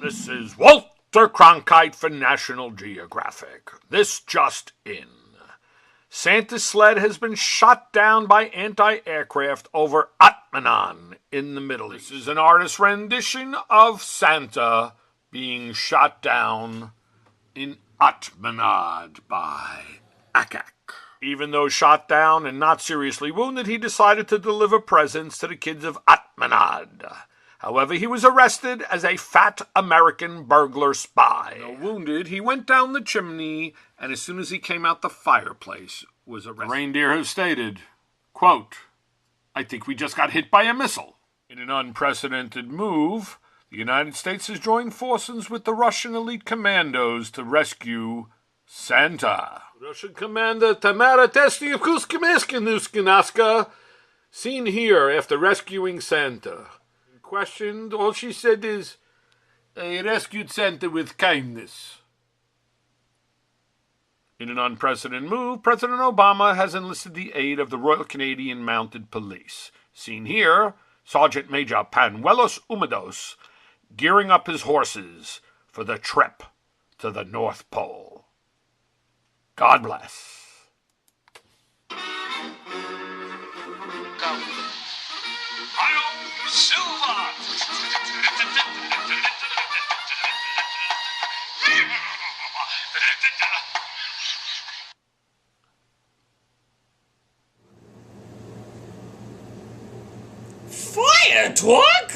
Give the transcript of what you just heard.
This is Walter Cronkite for National Geographic. This just in. Santa's sled has been shot down by anti-aircraft over Atmanan in the Middle East. This is an artist's rendition of Santa being shot down in Atmanad by Akak. Even though shot down and not seriously wounded, he decided to deliver presents to the kids of Atmanad. However, he was arrested as a fat American burglar spy. Though wounded, he went down the chimney, and as soon as he came out the fireplace, was arrested. The reindeer have stated, quote, "I think we just got hit by a missile." In an unprecedented move, the United States has joined forces with the Russian elite commandos to rescue Santa. Russian commander Tamara Tesnievkuskimeskinaska, seen here after rescuing Santa. Questioned, all she said is, "I rescued Santa with kindness." In an unprecedented move, President Obama has enlisted the aid of the Royal Canadian Mounted Police. Seen here, Sergeant Major Panuelos Umados gearing up his horses for the trip to the North Pole. God bless. Silver! Fire talk?